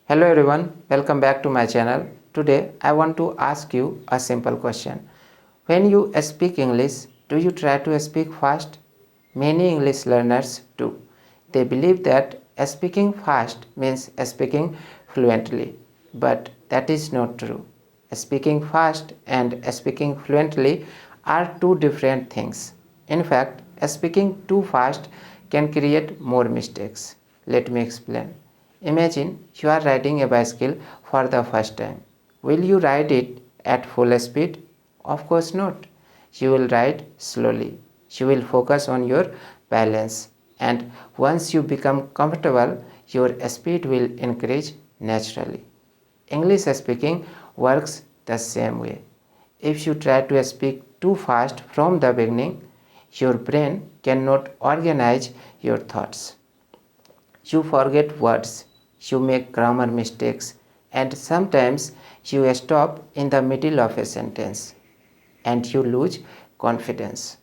Hello everyone, welcome back to my channel. Today I want to ask you a simple question. When you speak English, do you try to speak fast? Many English learners do. They believe that speaking fast means speaking fluently, but that is not true. Speaking fast and speaking fluently are two different things. In fact, speaking too fast can create more mistakes. Let me explain. Imagine you are riding a bicycle for the first time. Will you ride it at full speed? Of course not. You will ride slowly. You will focus on your balance, and once you become comfortable, your speed will increase naturally. English speaking works the same way. If you try to speak too fast from the beginning, your brain cannot organize your thoughts. You forget words, you make grammar mistakes, and sometimes you stop in the middle of a sentence and you lose confidence.